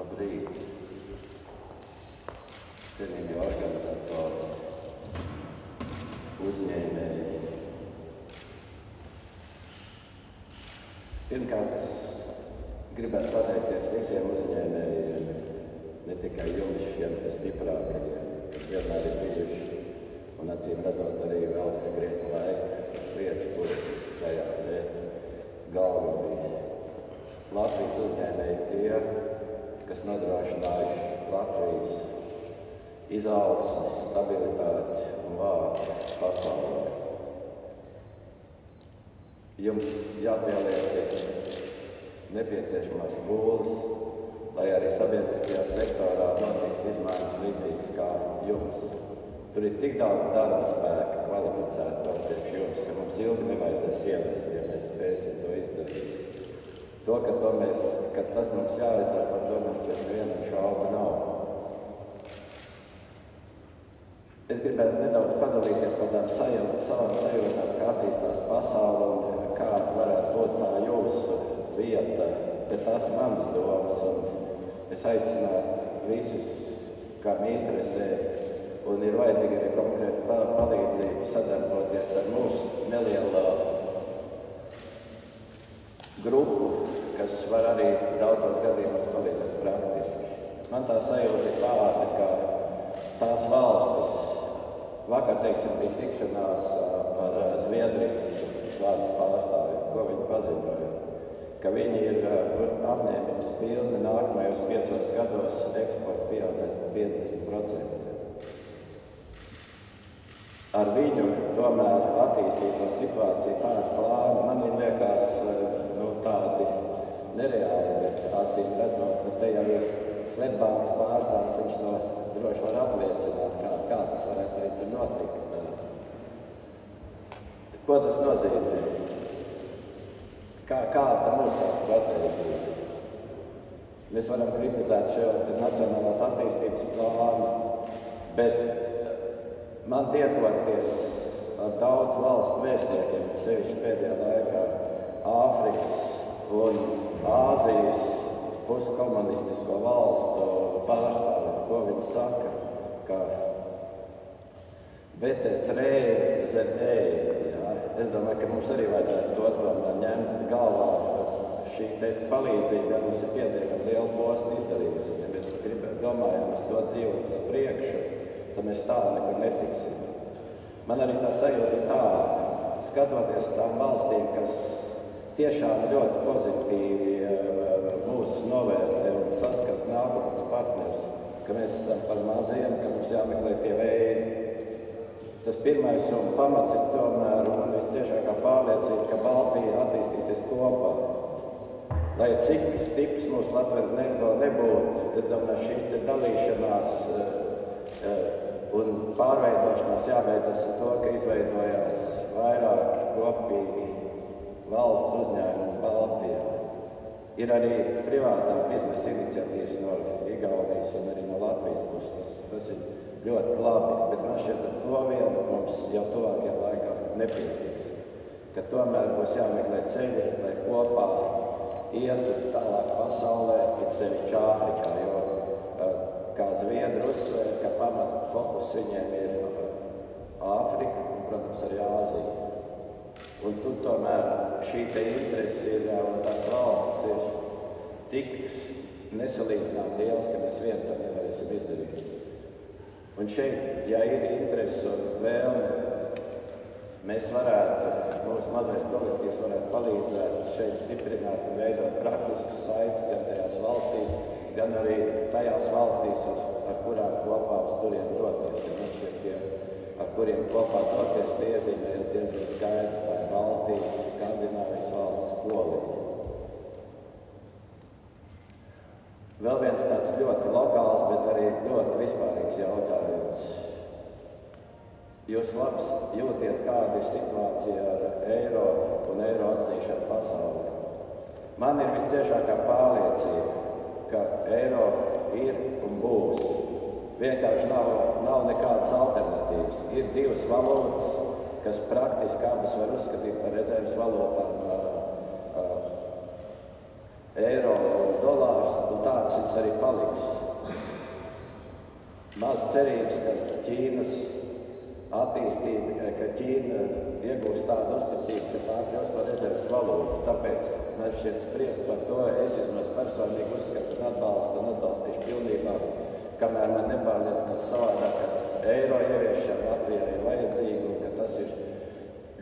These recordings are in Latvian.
Labrīt, cienījamie organizatori, uzņēmēji. Pirmkārt, es gribētu pateikties visiem uzņēmējiem, ne tikai jums, šiem stiprākajiem, kas vienmēr ir bijuši, un acīm redzot arī velta grieķu laiku, uz priekšu, kur šajā galva bija. Latvijas uzņēmēji tie, kas nodrošinājuši Latvijas izaugsmi, stabilitāti un vārdu pasaulē. Jums jāpieliek nepieciešamās pūles, lai arī sabiedriskajā sektorā notiktu izmaiņas līdzīgas kā jums. Tur ir tik daudz darba spēka kvalificēta vēl priekš jums, ka mums ilgi nevajadzēs ievest, ja mēs spēsim to izdarīt. To, ka tas mums jāizdara, par to mums šeit nevienam šaubu nav. Es gribētu nedaudz padalīties par tādām savām sajūtām, kā attīstās pasaule un kāda varētu būt tā jūsu vieta, bet tās ir manas domas, un es aicinātu visus, kam interesē, un ir vajadzīga arī konkrēta palīdzība sadarboties ar mūsu nelielo grupu, kas var arī daudzos gadījumos palīdzēt praktiski. Man tā sajūta ir tāda, ka tās valstis, vakar, teiksim, bija tikšanās ar Zviedrijas valsts pārstāvjiem, ko viņi paziņoja, ka viņi ir apņēmības pilni nākamajos 5 gados eksportu pieaudzēt 50%. Ar viņu tomēr attīstīt situāciju tādu plānu, man liekas, tādi nereāli, bet acīm redzot, ka te jau ir Svetbankas pārstāvs, viņš to droši var apliecināt, kā tas varētu arī tur notikt. Ko tas nozīmē? Kāda mūsu tā stratēģija? Mēs varam kritizēt šo nacionālās attīstības plānu, bet man tiekoties ar daudz valstu vēstniekiem, sevišķi pēdējā laikā, Āfrikas un Āzijas puskomunistisko valstu pārstāvjiem, ko viņi saka, ka better trade than aid. Es domāju, ka mums arī vajadzētu to tomēr ņemt galvā. Šī palīdzība mums ir pietiekami liela posta izdarījusi. Ja mēs domājam uz to dzīvot uz priekšu, tad mēs tālu nekur netiksim. Man arī tā sajūta ir tāda, skatoties tām valstīm, kas tiešām ļoti pozitīvi mūs novērtē un saskat nākotnes partnerus, ka mēs esam par maziem, ka mums jāmeklē tie veidi. Tas pirmais un pamats ir tomēr man visciešākā pārliecība, ka Baltija attīstīsies kopā. Lai cik stiprs mūsu Latvija nebūtu, es domāju, šīs te dalīšanās un pārveidošanās jābeidzas ar to, ka izveidojās vairāki kopīgi valsts uzņēmumi Baltijā. Ir arī privātā biznesa iniciatīvas no Igaunijas un arī no Latvijas puses. Tas ir ļoti labi, bet man šķiet, ka to vien mums jau tuvākajā laikā nepietiks. Ka tomēr būs jāmeklē ceļi, lai kopā ietu tālāk pasaulē, it sevišķi Āfrikā, jo kā Zviedri uzsver, ka pamat fokus viņiem ir Āfrika un, protams, arī Āzija. Un tur tomēr šī te interese ir, un tās valstis ir tik nesalīdzinām liels, ka mēs vien to nevarēsim izdarīt. Un šeit, ja ir interese un vēlme, mēs varētu, mūsu mazais kolektīvs varētu palīdzēt šeit stiprināt un veidot praktiskas saites gan tajās valstīs, gan arī tajās valstīs, ar kurām kopā uz turien doties. Ja mums ir tie, ar kuriem kopā doties, tie iezīmējas diezgan skaidri, tā ir Baltijas, Skandināvijas valstis, Polija. Vēl viens tāds ļoti lokāls, bet arī ļoti vispārīgs jautājums. Jūs labi jūtiet, kāda ir situācija ar eiro un eiro atzīšanu pasaulē. Man ir visciešākā pārliecība, ka eiro ir un būs. Vienkārši nav nekādas alternatīvas. Ir divas valūtas, kas praktiski abas var uzskatīt par rezerves valūtām, eiro un dolārs, un tāds viņas arī paliks. Maz cerības, ka Ķīnas attīstība, ka Ķīna iegūst tādu uzticību, ka tā kļūst par rezerves valūtu. Tāpēc man šķiet spriest par to, es vismaz personīgi uzskatu un atbalstīšu pilnībā, kamēr man nepārliecinās savādāk, ka eiro ieviešana Latvijā ir vajadzīga un ka tas ir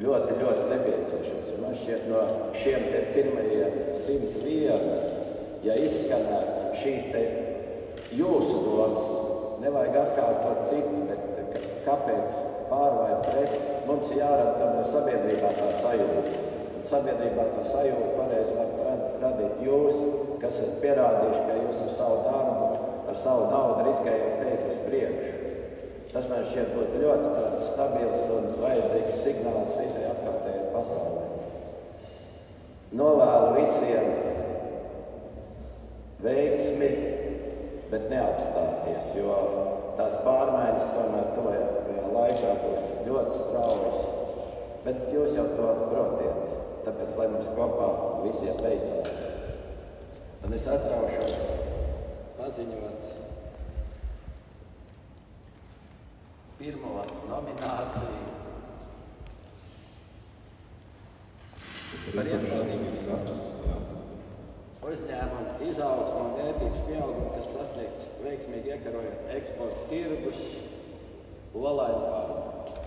ļoti, ļoti nepieciešams. Un man šķiet no šiem te pirmajiem 101, ja izskanētu šīs te jūsu domas, nevajag atkārtot citu, bet kāpēc pār vai pret, mums jārada tomēr sabiedrībā tā sajūta. Un sabiedrībā tā sajūta pareizi var radīt jūs, kas esat pierādījuši, ka jūs ar savu darbu, ar savu naudu riskējat teikt uz priekšu. Tas man šķiet būtu ļoti tāds stabils un vajadzīgs signāls visai apkārtējai pasaulē. Novēlu visiem veiksmi, bet neapstāties, jo tās pārmaiņas tomēr tuvajā laikā būs ļoti straujas. Bet jūs jau to protiet, tāpēc, lai mums kopā visiem veicās. Un es atraušos paziņot pirmo nomināciju. Tas ir interesants raksts. Uzņēmumu izaugsmu un vērtības pieaugumu, kas sasniegts veiksmīgi iekarojot eksporta tirgus, Olaina Farma.